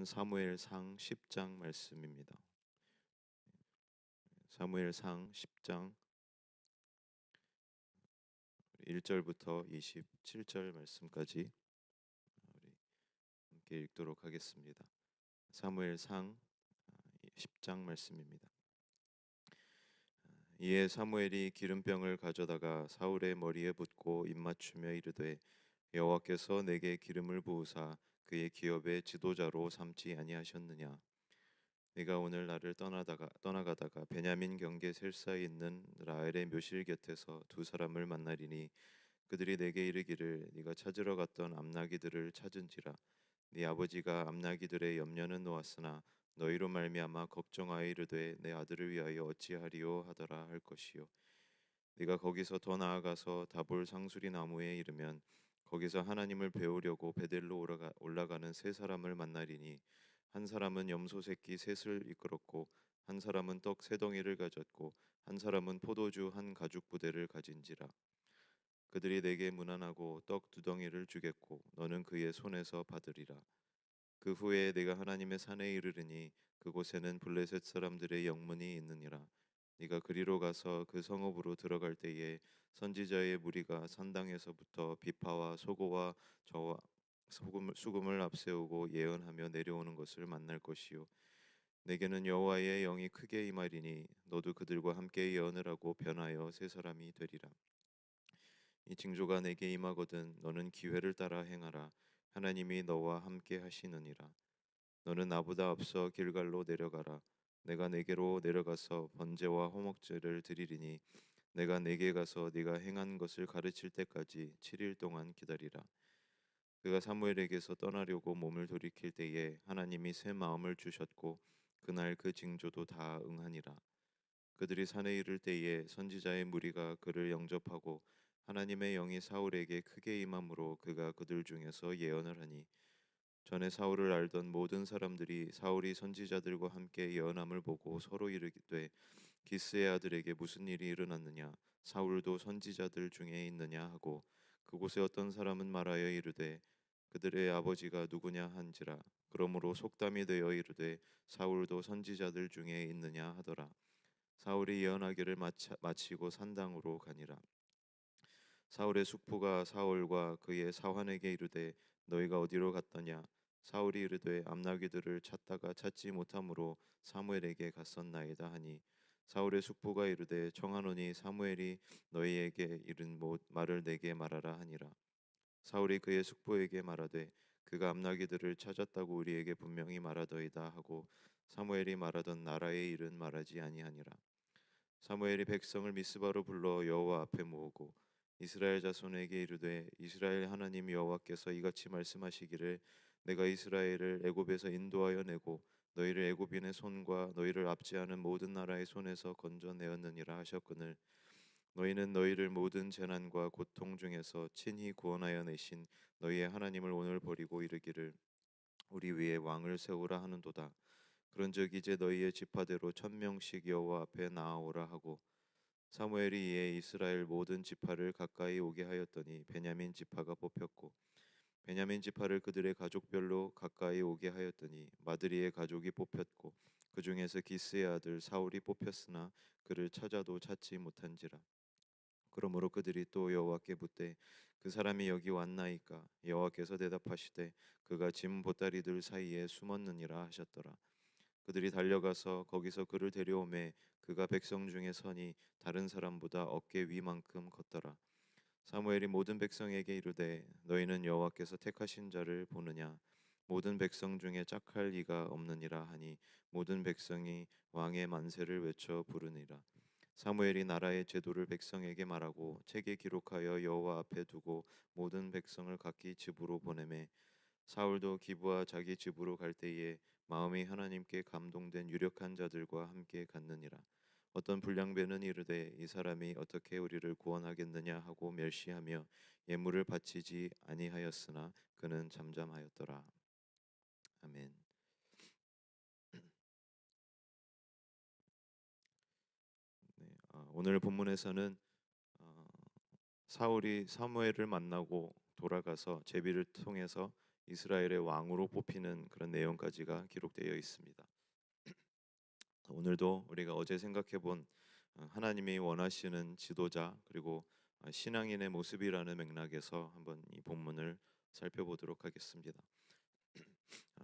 말씀은 사무엘상 10장 말씀입니다. 사무엘상 10장 1절부터 27절 말씀까지 우리 함께 읽도록 하겠습니다. 사무엘상 10장 말씀입니다. 이에 사무엘이 기름병을 가져다가 사울의 머리에 붓고 입맞추며 이르되 여호와께서 내게 기름을 부으사 그의 기업의 지도자로 삼지 아니하셨느냐. 네가 오늘 나를 떠나가다가 베냐민 경계 셀사에 있는 라헬의 묘실 곁에서 두 사람을 만나리니 그들이 내게 이르기를 네가 찾으러 갔던 암나기들을 찾은지라. 네 아버지가 암나기들의 염려는 놓았으나 너희로 말미암아 걱정하여 이르되 내 아들을 위하여 어찌하리요 하더라 할 것이요. 네가 거기서 더 나아가서 다볼 상수리 나무에 이르면 거기서 하나님을 배우려고 베델로 올라가는 세 사람을 만나리니 한 사람은 염소 새끼 셋을 이끌었고 한 사람은 떡 세 덩이를 가졌고 한 사람은 포도주 한 가죽 부대를 가진지라. 그들이 내게 문안하고 떡 두 덩이를 주겠고 너는 그의 손에서 받으리라. 그 후에 내가 하나님의 산에 이르르니 그곳에는 블레셋 사람들의 영문이 있느니라. 네가 그리로 가서 그 성읍으로 들어갈 때에 선지자의 무리가 산당에서부터 비파와 소고와 저와 수금을 앞세우고 예언하며 내려오는 것을 만날 것이요. 내게는 여호와의 영이 크게 임하리니 너도 그들과 함께 예언을 하고 변하여 새 사람이 되리라. 이 징조가 내게 임하거든 너는 기회를 따라 행하라. 하나님이 너와 함께 하시느니라. 너는 나보다 앞서 길갈로 내려가라. 내가 네게로 내려가서 번제와 호목제를 드리리니 내가 네게 가서 네가 행한 것을 가르칠 때까지 7일 동안 기다리라. 그가 사무엘에게서 떠나려고 몸을 돌이킬 때에 하나님이 새 마음을 주셨고 그날 그 징조도 다 응하니라. 그들이 산에 이를 때에 선지자의 무리가 그를 영접하고 하나님의 영이 사울에게 크게 임함으로 그가 그들 중에서 예언을 하니 전에 사울을 알던 모든 사람들이 사울이 선지자들과 함께 예언함을 보고 서로 이르기되 기스의 아들에게 무슨 일이 일어났느냐 사울도 선지자들 중에 있느냐 하고 그곳에 어떤 사람은 말하여 이르되 그들의 아버지가 누구냐 한지라. 그러므로 속담이 되어 이르되 사울도 선지자들 중에 있느냐 하더라. 사울이 예언하기를 마치고 산당으로 가니라. 사울의 숙부가 사울과 그의 사환에게 이르되 너희가 어디로 갔더냐. 사울이 이르되 암나귀들을 찾다가 찾지 못함으로 사무엘에게 갔었나이다 하니 사울의 숙부가 이르되 청하노니 사무엘이 너희에게 이른 말을 내게 말하라 하니라. 사울이 그의 숙부에게 말하되 그가 암나귀들을 찾았다고 우리에게 분명히 말하더이다 하고 사무엘이 말하던 나라의 일은 말하지 아니하니라. 사무엘이 백성을 미스바로 불러 여호와 앞에 모으고 이스라엘 자손에게 이르되 이스라엘 하나님 여호와께서 이같이 말씀하시기를 내가 이스라엘을 애굽에서 인도하여 내고 너희를 애굽인의 손과 너희를 압제하는 모든 나라의 손에서 건져내었느니라 하셨거늘 너희는 너희를 모든 재난과 고통 중에서 친히 구원하여 내신 너희의 하나님을 오늘 버리고 이르기를 우리 위에 왕을 세우라 하는도다. 그런즉 이제 너희의 지파대로 1000명씩 여호와 앞에 나아오라 하고 사무엘이 이에 이스라엘 모든 지파를 가까이 오게 하였더니 베냐민 지파가 뽑혔고 베냐민 지파를 그들의 가족별로 가까이 오게 하였더니 마드리의 가족이 뽑혔고 그 중에서 기스의 아들 사울이 뽑혔으나 그를 찾아도 찾지 못한지라. 그러므로 그들이 또 여호와께 묻되 그 사람이 여기 왔나이까. 여호와께서 대답하시되 그가 짐 보따리들 사이에 숨었느니라 하셨더라. 그들이 달려가서 거기서 그를 데려오매 그가 백성 중에 서니 다른 사람보다 어깨 위만큼 컸더라. 사무엘이 모든 백성에게 이르되 너희는 여호와께서 택하신 자를 보느냐. 모든 백성 중에 짝할 이가 없느니라 하니 모든 백성이 왕의 만세를 외쳐 부르니라. 사무엘이 나라의 제도를 백성에게 말하고 책에 기록하여 여호와 앞에 두고 모든 백성을 각기 집으로 보내매 사울도 기브와 자기 집으로 갈 때에 마음이 하나님께 감동된 유력한 자들과 함께 갔느니라. 어떤 불량배는 이르되 이 사람이 어떻게 우리를 구원하겠느냐 하고 멸시하며 예물을 바치지 아니하였으나 그는 잠잠하였더라. 아멘. 네, 오늘 본문에서는 어, 사울이 사무엘을 만나고 돌아가서 제비를 통해서 이스라엘의 왕으로 뽑히는 그런 내용까지가 기록되어 있습니다. 오늘도 우리가 어제 생각해 본 하나님이 원하시는 지도자 그리고 신앙인의 모습이라는 맥락에서 한번 이 본문을 살펴보도록 하겠습니다.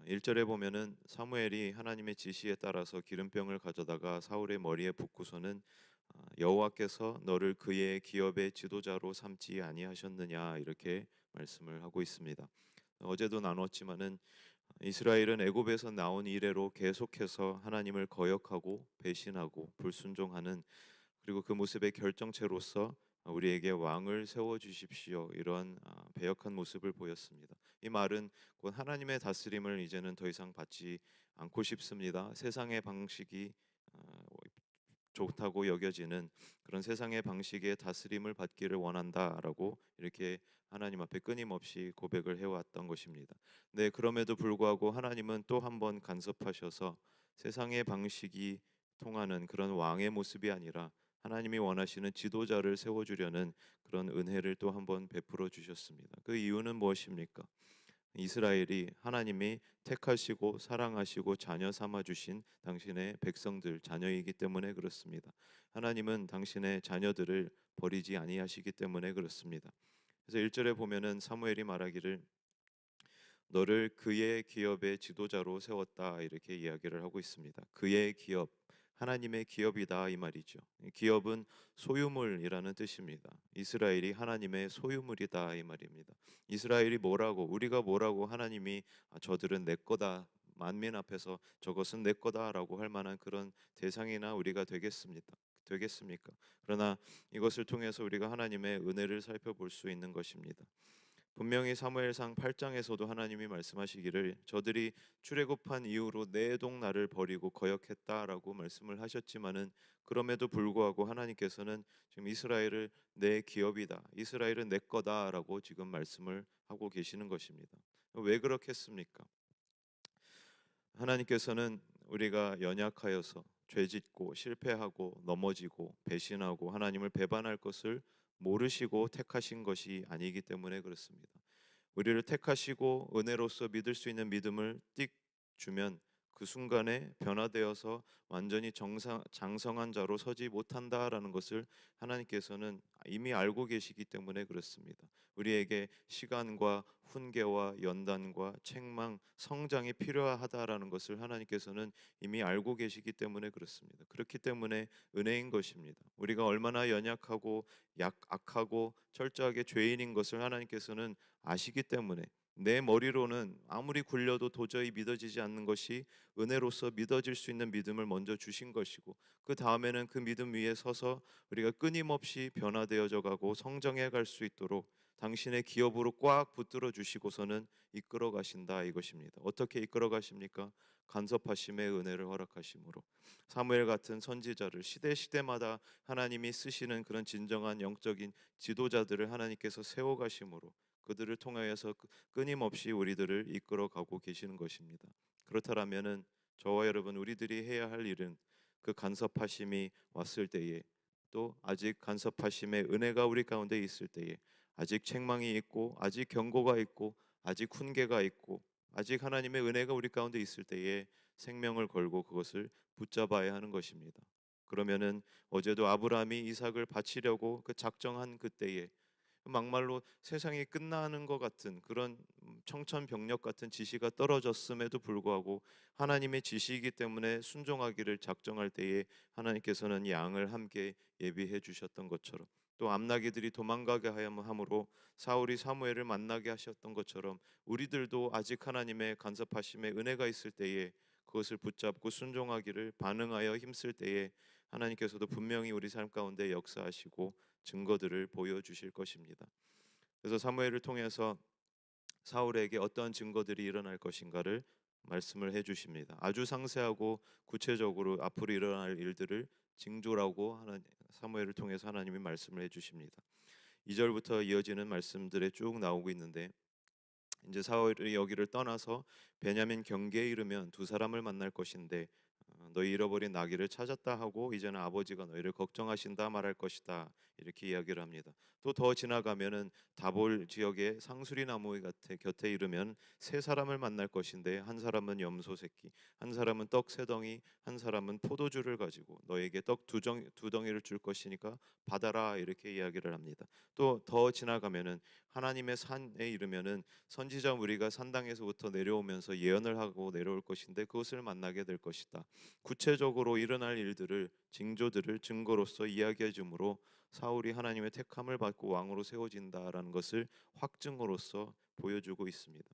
1절에 보면은 사무엘이 하나님의 지시에 따라서 기름병을 가져다가 사울의 머리에 붓고서는 여호와께서 너를 그의 기업의 지도자로 삼지 아니하셨느냐 이렇게 말씀을 하고 있습니다. 어제도 나눴지만은 이스라엘은 애굽에서 나온 이래로 계속해서 하나님을 거역하고 배신하고 불순종하는, 그리고 그 모습의 결정체로서 우리에게 왕을 세워 주십시오 이런 배역한 모습을 보였습니다. 이 말은 곧 하나님의 다스림을 이제는 더 이상 받지 않고 싶습니다. 세상의 방식이 좋다고 여겨지는 그런 세상의 방식의 다스림을 받기를 원한다라고 이렇게 하나님 앞에 끊임없이 고백을 해왔던 것입니다. 네, 그럼에도 불구하고 하나님은 또 한 번 간섭하셔서 세상의 방식이 통하는 그런 왕의 모습이 아니라 하나님이 원하시는 지도자를 세워주려는 그런 은혜를 또 한 번 베풀어 주셨습니다. 그 이유는 무엇입니까? 이스라엘이 하나님이 택하시고 사랑하시고 자녀 삼아 주신 당신의 백성들 자녀이기 때문에 그렇습니다. 하나님은 당신의 자녀들을 버리지 아니하시기 때문에 그렇습니다. 그래서 1절에 보면은 사무엘이 말하기를 너를 그의 기업의 지도자로 세웠다 이렇게 이야기를 하고 있습니다. 그의 기업, 하나님의 기업이다 이 말이죠. 기업은 소유물이라는 뜻입니다. 이스라엘이 하나님의 소유물이다 이 말입니다. 이스라엘이 뭐라고, 우리가 뭐라고 하나님이 저들은 내 거다, 만민 앞에서 저것은 내 거다라고 할 만한 그런 대상이나 우리가 되겠습니까? 그러나 이것을 통해서 우리가 하나님의 은혜를 살펴볼 수 있는 것입니다. 분명히 사무엘상 8장에서도 하나님이 말씀하시기를 저들이 출애굽한 이후로 내 동 나를 버리고 거역했다라고 말씀을 하셨지만은, 그럼에도 불구하고 하나님께서는 지금 이스라엘을 내 기업이다, 이스라엘은 내 거다라고 지금 말씀을 하고 계시는 것입니다. 왜 그렇겠습니까? 하나님께서는 우리가 연약하여서 죄짓고 실패하고 넘어지고 배신하고 하나님을 배반할 것을 모르시고 택하신 것이 아니기 때문에 그렇습니다. 우리를 택하시고 은혜로서 믿을 수 있는 믿음을 띡 주면 그 순간에 변화되어서 완전히 장성한 자로 서지 못한다라는 것을 하나님께서는 이미 알고 계시기 때문에 그렇습니다. 우리에게 시간과 훈계와 연단과 책망, 성장이 필요하다라는 것을 하나님께서는 이미 알고 계시기 때문에 그렇습니다. 그렇기 때문에 은혜인 것입니다. 우리가 얼마나 연약하고 악하고 철저하게 죄인인 것을 하나님께서는 아시기 때문에 내 머리로는 아무리 굴려도 도저히 믿어지지 않는 것이 은혜로서 믿어질 수 있는 믿음을 먼저 주신 것이고, 그 다음에는 그 믿음 위에 서서 우리가 끊임없이 변화되어져 가고 성장해 갈 수 있도록 당신의 기업으로 꽉 붙들어 주시고서는 이끌어 가신다 이것입니다. 어떻게 이끌어 가십니까? 간섭하심의 은혜를 허락하심으로. 사무엘 같은 선지자를 시대 시대마다 하나님이 쓰시는 그런 진정한 영적인 지도자들을 하나님께서 세워 가심으로 그들을 통하여서 끊임없이 우리들을 이끌어 가고 계시는 것입니다. 그렇다면은 저와 여러분 우리들이 해야 할 일은 그 간섭하심이 왔을 때에, 또 아직 간섭하심의 은혜가 우리 가운데 있을 때에, 아직 책망이 있고 아직 경고가 있고 아직 훈계가 있고 아직 하나님의 은혜가 우리 가운데 있을 때에 생명을 걸고 그것을 붙잡아야 하는 것입니다. 그러면은 어제도 아브라함이 이삭을 바치려고 그 작정한 그때에 막말로 세상이 끝나는 것 같은 그런 청천벽력 같은 지시가 떨어졌음에도 불구하고 하나님의 지시이기 때문에 순종하기를 작정할 때에 하나님께서는 양을 함께 예비해 주셨던 것처럼, 또 암나기들이 도망가게 함으로 사울이 사무엘을 만나게 하셨던 것처럼 우리들도 아직 하나님의 간섭하심의 은혜가 있을 때에 그것을 붙잡고 순종하기를 반응하여 힘쓸 때에 하나님께서도 분명히 우리 삶 가운데 역사하시고 증거들을 보여주실 것입니다. 그래서 사무엘을 통해서 사울에게 어떠한 증거들이 일어날 것인가를 말씀을 해주십니다. 아주 상세하고 구체적으로 앞으로 일어날 일들을 징조라고 사무엘을 통해서 하나님이 말씀을 해주십니다. 2절부터 이어지는 말씀들에 쭉 나오고 있는데, 이제 사울이 여기를 떠나서 베냐민 경계에 이르면 두 사람을 만날 것인데 너희 잃어버린 나귀를 찾았다 하고 이제는 아버지가 너희를 걱정하신다 말할 것이다. 이렇게 이야기를 합니다. 또 더 지나가면은 다볼 지역의 상수리 나무 곁에 이르면 세 사람을 만날 것인데 한 사람은 염소 새끼, 한 사람은 떡 세 덩이, 한 사람은 포도주를 가지고 너에게 떡 두 덩이를 줄 것이니까 받아라. 이렇게 이야기를 합니다. 또 더 지나가면은 하나님의 산에 이르면은 선지자 무리가 산당에서부터 내려오면서 예언을 하고 내려올 것인데 그것을 만나게 될 것이다. 구체적으로 일어날 일들을 징조들을 증거로서 이야기해 주므로 사울이 하나님의 택함을 받고 왕으로 세워진다라는 것을 확증으로서 보여주고 있습니다.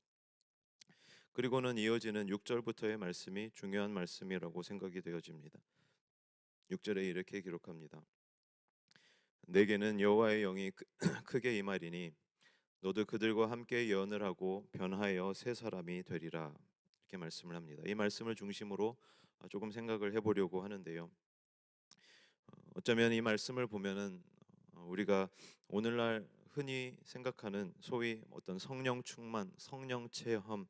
그리고는 이어지는 6절부터의 말씀이 중요한 말씀이라고 생각이 되어집니다. 6절에 이렇게 기록합니다. 내게는 여호와의 영이 크게 임하리니 너도 그들과 함께 예언을 하고 변하여 새 사람이 되리라. 이렇게 말씀을 합니다. 이 말씀을 중심으로 조금 생각을 해보려고 하는데요. 어쩌면 이 말씀을 보면은 우리가 오늘날 흔히 생각하는 소위 어떤 성령 충만, 성령 체험,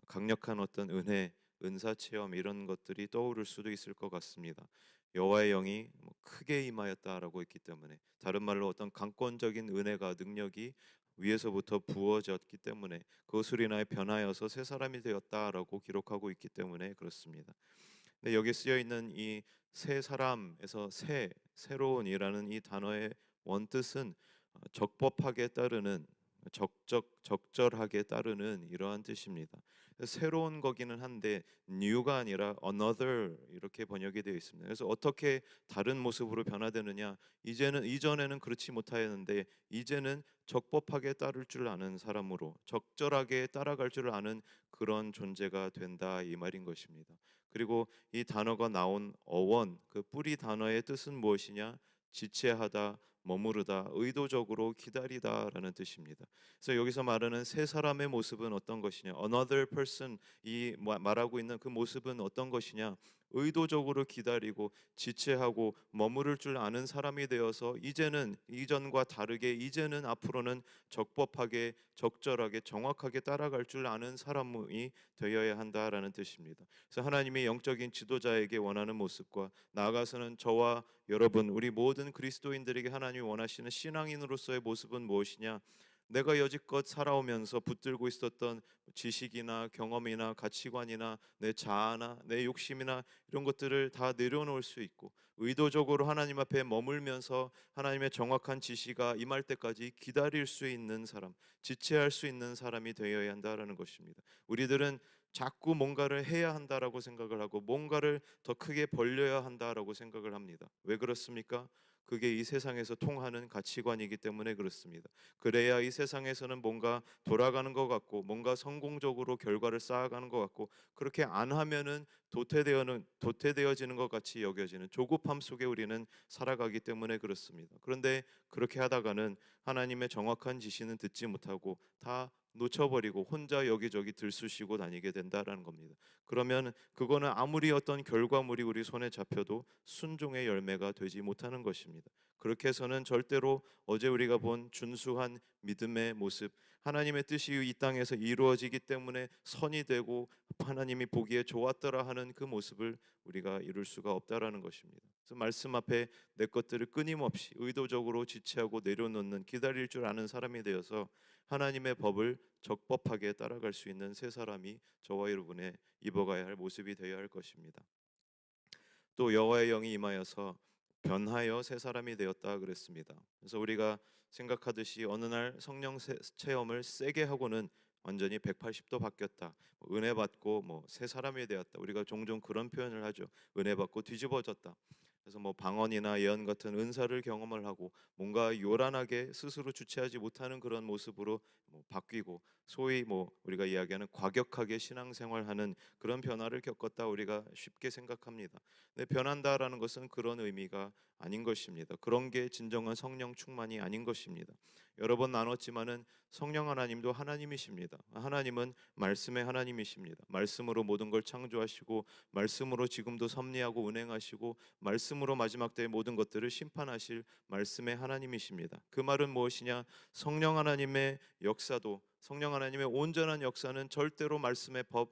강력한 어떤 은혜, 은사 체험 이런 것들이 떠오를 수도 있을 것 같습니다. 여호와의 영이 크게 임하였다라고 했기 때문에 다른 말로 어떤 강권적인 은혜가 능력이 위에서부터 부어졌기 때문에 그것으로 인하여 변하여서 새 사람이 되었다라고 기록하고 있기 때문에 그렇습니다. 근데 여기 쓰여 있는 이 새 사람에서 새로운이라는 이 단어의 원뜻은 적법하게 따르는 적절하게 따르는 이러한 뜻입니다. 새로운 거기는 한데 new가 아니라 another 이렇게 번역이 되어 있습니다. 그래서 어떻게 다른 모습으로 변화되느냐? 이전에는 그렇지 못하였는데 이제는 적법하게 따를 줄 아는 사람으로 적절하게 따라갈 줄 아는 그런 존재가 된다 이 말인 것입니다. 그리고 이 단어가 나온 어원 그 뿌리 단어의 뜻은 무엇이냐? 지체하다, 머무르다, 의도적으로 기다리다라는 뜻입니다. 그래서 여기서 말하는 세 사람의 모습은 어떤 것이냐? Another person 이 말하고 있는 그 모습은 어떤 것이냐? 의도적으로 기다리고 지체하고 머무를 줄 아는 사람이 되어서 이제는 이전과 다르게 이제는 앞으로는 적법하게 적절하게 정확하게 따라갈 줄 아는 사람이 되어야 한다라는 뜻입니다. 그래서 하나님이 영적인 지도자에게 원하는 모습과 나아가서는 저와 여러분 우리 모든 그리스도인들에게 하나님이 원하시는 신앙인으로서의 모습은 무엇이냐? 내가 여지껏 살아오면서 붙들고 있었던 지식이나 경험이나 가치관이나 내 자아나 내 욕심이나 이런 것들을 다 내려놓을 수 있고 의도적으로 하나님 앞에 머물면서 하나님의 정확한 지시가 임할 때까지 기다릴 수 있는 사람, 지체할 수 있는 사람이 되어야 한다라는 것입니다. 우리들은 자꾸 뭔가를 해야 한다라고 생각을 하고 뭔가를 더 크게 벌려야 한다라고 생각을 합니다. 왜 그렇습니까? 그게 이 세상에서 통하는 가치관이기 때문에 그렇습니다. 그래야 이 세상에서는 뭔가 돌아가는 것 같고 뭔가 성공적으로 결과를 쌓아가는 것 같고 그렇게 안 하면은 도태되어지는 것 같이 여겨지는 조급함 속에 우리는 살아가기 때문에 그렇습니다. 그런데 그렇게 하다가는 하나님의 정확한 지시는 듣지 못하고 다 놓쳐버리고 혼자 여기저기 들쑤시고 다니게 된다라는 겁니다. 그러면 그거는 아무리 어떤 결과물이 우리 손에 잡혀도 순종의 열매가 되지 못하는 것입니다. 그렇게 해서는 절대로 어제 우리가 본 준수한 믿음의 모습, 하나님의 뜻이 이 땅에서 이루어지기 때문에 선이 되고 하나님이 보기에 좋았더라 하는 그 모습을 우리가 이룰 수가 없다라는 것입니다. 그래서 말씀 앞에 내 것들을 끊임없이 의도적으로 지체하고 내려놓는 기다릴 줄 아는 사람이 되어서 하나님의 법을 적법하게 따라갈 수 있는 새 사람이 저와 여러분의 입어가야 할 모습이 되어야 할 것입니다. 또 여호와의 영이 임하여서 변하여 새 사람이 되었다 그랬습니다. 그래서 우리가 생각하듯이 어느 날 성령 체험을 세게 하고는 완전히 180도 바뀌었다. 은혜 받고 새 사람이 되었다. 우리가 종종 그런 표현을 하죠. 은혜 받고 뒤집어졌다. 그래서 방언이나 예언 같은 은사를 경험을 하고 뭔가 요란하게 스스로 주체하지 못하는 그런 모습으로 바뀌고 소위 우리가 이야기하는 과격하게 신앙생활하는 그런 변화를 겪었다 우리가 쉽게 생각합니다. 근데 변한다라는 것은 그런 의미가 아닌 것입니다. 그런 게 진정한 성령 충만이 아닌 것입니다. 여러 번 나눴지만은 성령 하나님도 하나님이십니다. 하나님은 말씀의 하나님이십니다. 말씀으로 모든 걸 창조하시고 말씀으로 지금도 섭리하고 운행하시고 말씀으로 마지막 때의 모든 것들을 심판하실 말씀의 하나님이십니다. 그 말은 무엇이냐? 성령 하나님의 역사도 성령 하나님의 온전한 역사는 절대로 말씀의 법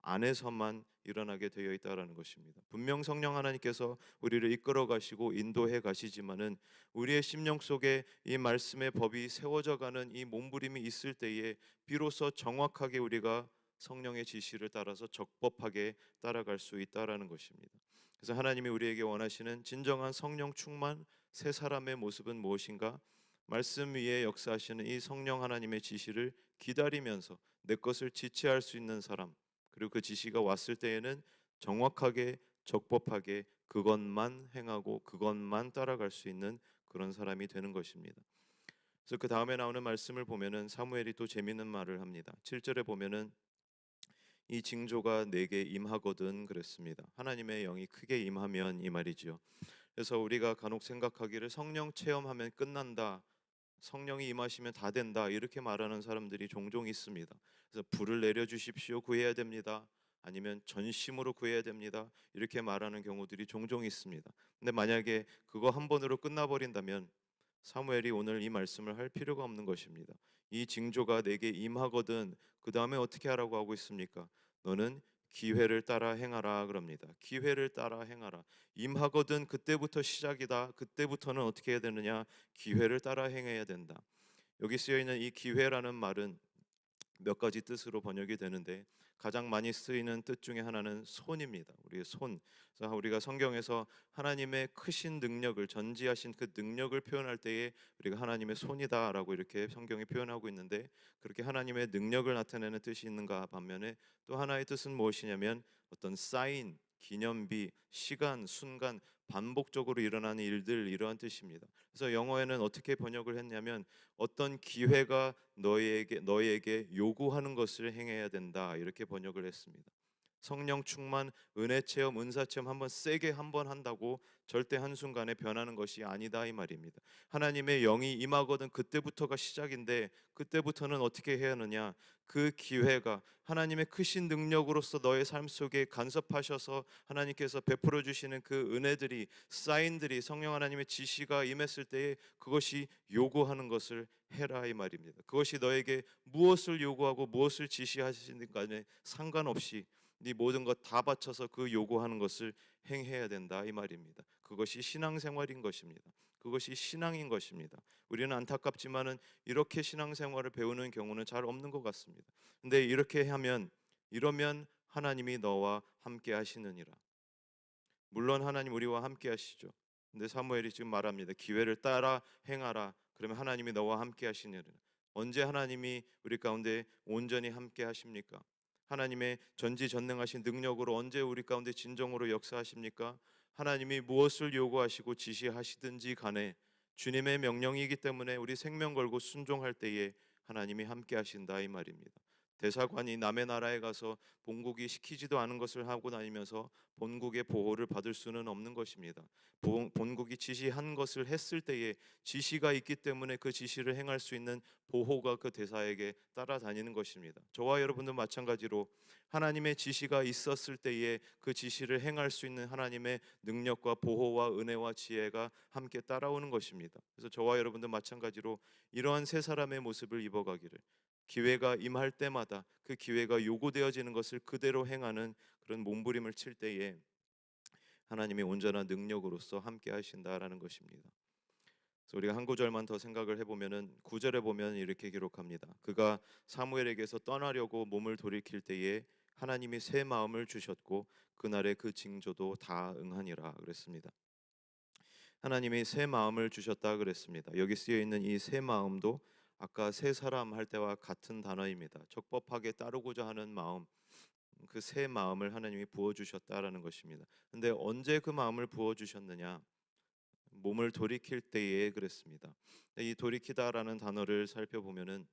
안에서만 일어나게 되어 있다라는 것입니다. 분명 성령 하나님께서 우리를 이끌어 가시고 인도해 가시지만은 우리의 심령 속에 이 말씀의 법이 세워져 가는 이 몸부림이 있을 때에 비로소 정확하게 우리가 성령의 지시를 따라서 적법하게 따라갈 수 있다라는 것입니다. 그래서 하나님이 우리에게 원하시는 진정한 성령 충만 새 사람의 모습은 무엇인가? 말씀 위에 역사하시는 이 성령 하나님의 지시를 기다리면서 내 것을 지체할 수 있는 사람, 그리고 그 지시가 왔을 때에는 정확하게 적법하게 그것만 행하고 그것만 따라갈 수 있는 그런 사람이 되는 것입니다. 그래서 그 다음에 나오는 말씀을 보면은 사무엘이 또 재미있는 말을 합니다. 7절에 보면은 이 징조가 내게 임하거든 그랬습니다. 하나님의 영이 크게 임하면 이 말이지요. 그래서 우리가 간혹 생각하기를 성령 체험하면 끝난다, 성령이 임하시면 다 된다 이렇게 말하는 사람들이 종종 있습니다. 그래서 불을 내려 주십시오 구해야 됩니다. 아니면 전심으로 구해야 됩니다. 이렇게 말하는 경우들이 종종 있습니다. 근데 만약에 그거 한 번으로 끝나버린다면 사무엘이 오늘 이 말씀을 할 필요가 없는 것입니다. 이 징조가 내게 임하거든 그 다음에 어떻게 하라고 하고 있습니까? 너는 기회를 따라 행하라 그럽니다. 기회를 따라 행하라. 임하거든 그때부터 시작이다. 그때부터는 어떻게 해야 되느냐? 기회를 따라 행해야 된다. 여기 쓰여 있는 이 기회라는 말은 몇 가지 뜻으로 번역이 되는데 가장 많이 쓰이는 뜻 중에 하나는 손입니다. 우리의 손. 그래서 우리가 성경에서 하나님의 크신 능력을 전지하신 그 능력을 표현할 때에 우리가 하나님의 손이다라고 이렇게 성경이 표현하고 있는데 그렇게 하나님의 능력을 나타내는 뜻이 있는가 반면에 또 하나의 뜻은 무엇이냐면 어떤 사인, 기념비, 시간, 순간 반복적으로 일어나는 일들 이러한 뜻입니다. 그래서 영어에는 어떻게 번역을 했냐면 어떤 기회가 너희에게 요구하는 것을 행해야 된다 이렇게 번역을 했습니다. 성령 충만, 은혜 체험, 은사 체험 한번 세게 한번 한다고 절대 한순간에 변하는 것이 아니다 이 말입니다. 하나님의 영이 임하거든 그때부터가 시작인데 그때부터는 어떻게 해야 하느냐? 그 기회가 하나님의 크신 능력으로서 너의 삶 속에 간섭하셔서 하나님께서 베풀어 주시는 그 은혜들이 사인들이 성령 하나님의 지시가 임했을 때에 그것이 요구하는 것을 해라 이 말입니다. 그것이 너에게 무엇을 요구하고 무엇을 지시하시는 간에 상관없이 네 모든 것 다 바쳐서 그 요구하는 것을 행해야 된다 이 말입니다. 그것이 신앙생활인 것입니다. 그것이 신앙인 것입니다. 우리는 안타깝지만은 이렇게 신앙생활을 배우는 경우는 잘 없는 것 같습니다. 근데 이렇게 하면 이러면 하나님이 너와 함께 하시느니라. 물론 하나님 우리와 함께 하시죠. 근데 사무엘이 지금 말합니다. 기회를 따라 행하라. 그러면 하나님이 너와 함께 하시느니라. 언제 하나님이 우리 가운데 온전히 함께 하십니까? 하나님의 전지전능하신 능력으로 언제 우리 가운데 진정으로 역사하십니까? 하나님이 무엇을 요구하시고 지시하시든지 간에 주님의 명령이기 때문에 우리 생명 걸고 순종할 때에 하나님이 함께 하신다 이 말입니다. 대사관이 남의 나라에 가서 본국이 시키지도 않은 것을 하고 다니면서 본국의 보호를 받을 수는 없는 것입니다. 본국이 지시한 것을 했을 때에 지시가 있기 때문에 그 지시를 행할 수 있는 보호가 그 대사에게 따라다니는 것입니다. 저와 여러분도 마찬가지로 하나님의 지시가 있었을 때에 그 지시를 행할 수 있는 하나님의 능력과 보호와 은혜와 지혜가 함께 따라오는 것입니다. 그래서 저와 여러분도 마찬가지로 이러한 세 사람의 모습을 입어가기를 기회가 임할 때마다 그 기회가 요구되어지는 것을 그대로 행하는 그런 몸부림을 칠 때에 하나님의 온전한 능력으로서 함께 하신다라는 것입니다. 그래서 우리가 한 구절만 더 생각을 해보면은 9절에 보면 이렇게 기록합니다. 그가 사무엘에게서 떠나려고 몸을 돌이킬 때에 하나님이 새 마음을 주셨고 그날의 그 징조도 다 응하니라 그랬습니다. 하나님이 새 마음을 주셨다 그랬습니다. 여기 쓰여 있는 이 새 마음도 아까 새 사람 할 때와 같은 단어입니다. 적법하게 따르고자 하는 마음, 그 새 마음을 하나님이 부어 주셨다라는 것입니다. 근데 언제 그 마음을 부어 주셨느냐? 몸을 돌이킬 때에 그랬습니다. 이 돌이키다라는 단어를 살펴보면은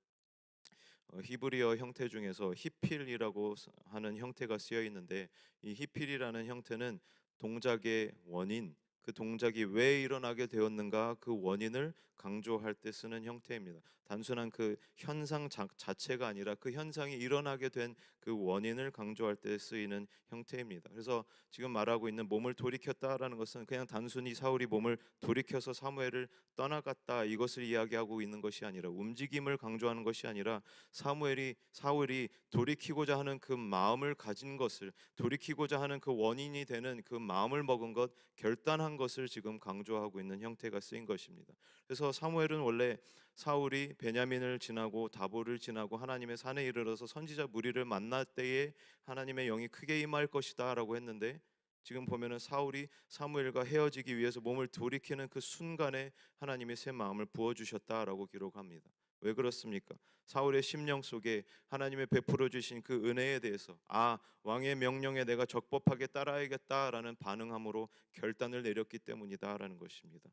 히브리어 형태 중에서 히필이라고 하는 형태가 쓰여 있는데 이 히필이라는 형태는 동작의 원인, 그 동작이 왜 일어나게 되었는가 그 원인을 강조할 때 쓰는 형태입니다. 단순한 그 현상 자체가 아니라 그 현상이 일어나게 된 그 원인을 강조할 때 쓰이는 형태입니다. 그래서 지금 말하고 있는 몸을 돌이켰다라는 것은 그냥 단순히 사울이 몸을 돌이켜서 사무엘을 떠나갔다 이것을 이야기하고 있는 것이 아니라, 움직임을 강조하는 것이 아니라 사울이 돌이키고자 하는 그 마음을 가진 것을, 돌이키고자 하는 그 원인이 되는 그 마음을 먹은 것, 결단한 것을 지금 강조하고 있는 형태가 쓰인 것입니다. 그래서 사무엘은 원래 사울이 베냐민을 지나고 다볼을 지나고 하나님의 산에 이르러서 선지자 무리를 만날 때에 하나님의 영이 크게 임할 것이다라고 했는데, 지금 보면은 사울이 사무엘과 헤어지기 위해서 몸을 돌이키는 그 순간에 하나님이 새 마음을 부어 주셨다라고 기록합니다. 왜 그렇습니까? 사울의 심령 속에 하나님의 베풀어 주신 그 은혜에 대해서, 왕의 명령에 내가 적법하게 따라야겠다라는 반응함으로 결단을 내렸기 때문이다라는 것입니다.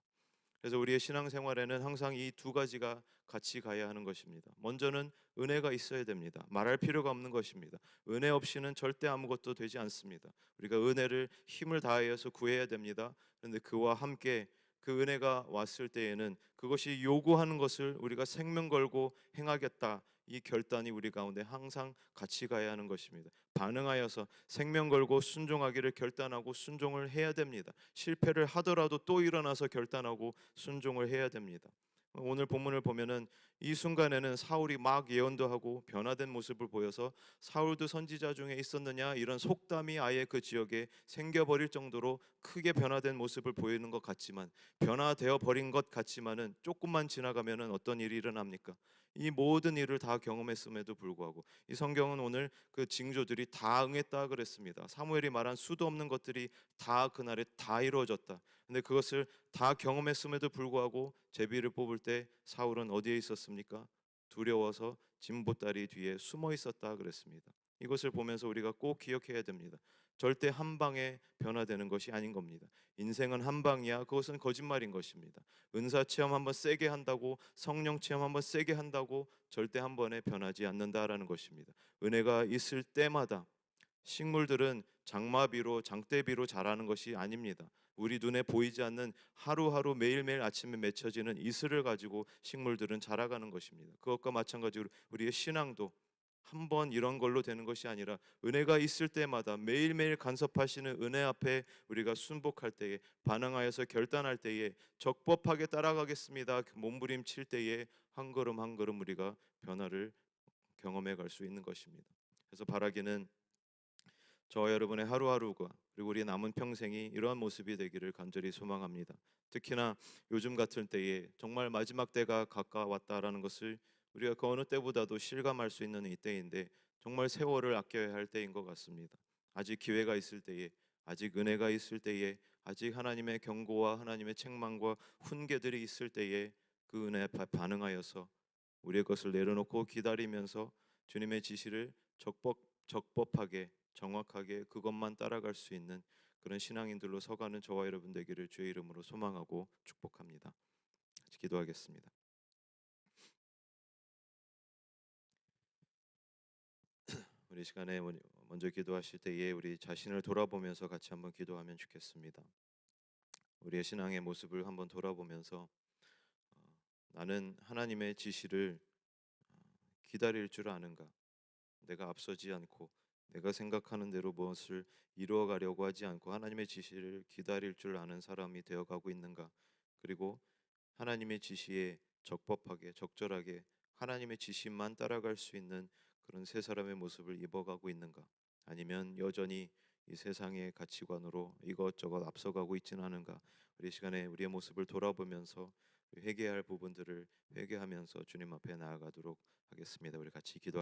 그래서 우리의 신앙생활에는 항상 이 두 가지가 같이 가야 하는 것입니다. 먼저는 은혜가 있어야 됩니다. 말할 필요가 없는 것입니다. 은혜 없이는 절대 아무것도 되지 않습니다. 우리가 은혜를 힘을 다하여서 구해야 됩니다. 그런데 그와 함께 그 은혜가 왔을 때에는 그것이 요구하는 것을 우리가 생명 걸고 행하겠다, 이 결단이 우리 가운데 항상 같이 가야 하는 것입니다. 반응하여서 생명 걸고 순종하기를 결단하고 순종을 해야 됩니다. 실패를 하더라도 또 일어나서 결단하고 순종을 해야 됩니다. 오늘 본문을 보면은 이 순간에는 사울이 막 예언도 하고 변화된 모습을 보여서 사울도 선지자 중에 있었느냐 이런 속담이 아예 그 지역에 생겨버릴 정도로 크게 변화된 모습을 보이는 것 같지만, 변화되어 버린 것 같지만은 조금만 지나가면은 어떤 일이 일어납니까? 이 모든 일을 다 경험했음에도 불구하고 이 성경은 오늘 그 징조들이 다 응했다 그랬습니다. 사무엘이 말한 수도 없는 것들이 다 그날에 다 이루어졌다. 근데 그것을 다 경험했음에도 불구하고 제비를 뽑을 때 사울은 어디에 있었습니까? 두려워서 진보다리 뒤에 숨어 있었다 그랬습니다. 이것을 보면서 우리가 꼭 기억해야 됩니다. 절대 한 방에 변화되는 것이 아닌 겁니다. 인생은 한 방이야. 그것은 거짓말인 것입니다. 은사 체험 한번 세게 한다고, 성령 체험 한번 세게 한다고 절대 한 번에 변하지 않는다라는 것입니다. 은혜가 있을 때마다, 식물들은 장마비로 장대비로 자라는 것이 아닙니다. 우리 눈에 보이지 않는 하루하루 매일매일 아침에 맺혀지는 이슬을 가지고 식물들은 자라가는 것입니다. 그것과 마찬가지로 우리의 신앙도 한 번 이런 걸로 되는 것이 아니라 은혜가 있을 때마다 매일매일 간섭하시는 은혜 앞에 우리가 순복할 때에, 반응하여서 결단할 때에, 적법하게 따라가겠습니다 몸부림칠 때에 한 걸음 한 걸음 우리가 변화를 경험해 갈 수 있는 것입니다. 그래서 바라기는 저와 여러분의 하루하루가, 그리고 우리 남은 평생이 이러한 모습이 되기를 간절히 소망합니다. 특히나 요즘 같은 때에 정말 마지막 때가 가까웠다라는 것을 우리가 그 어느 때보다도 실감할 수 있는 이 때인데, 정말 세월을 아껴야 할 때인 것 같습니다. 아직 기회가 있을 때에, 아직 은혜가 있을 때에, 아직 하나님의 경고와 하나님의 책망과 훈계들이 있을 때에 그 은혜에 반응하여서 우리의 것을 내려놓고 기다리면서 주님의 지시를 적법하게 정확하게 그것만 따라갈 수 있는 그런 신앙인들로 서가는 저와 여러분 되기를 주의 이름으로 소망하고 축복합니다. 같이 기도하겠습니다. 우리 시간에 먼저 기도하실 때에 우리 자신을 돌아보면서 같이 한번 기도하면 좋겠습니다. 우리의 신앙의 모습을 한번 돌아보면서 어, 나는 하나님의 지시를 어, 기다릴 줄 아는가? 내가 앞서지 않고 내가 생각하는 대로 무엇을 이루어 가려고 하지 않고 하나님의 지시를 기다릴 줄 아는 사람이 되어 가고 있는가? 그리고 하나님의 지시에 적법하게 적절하게 하나님의 지시만 따라갈 수 있는 그런 세 사람의 모습을 입어가고 있는가? 아니면 여전히 이 세상의 가치관으로 이것저것 앞서가고 있지는 않은가? 우리 시간에 우리의 모습을 돌아보면서 회개할 부분들을 회개하면서 주님 앞에 나아가도록 하겠습니다. 우리 같이 기도.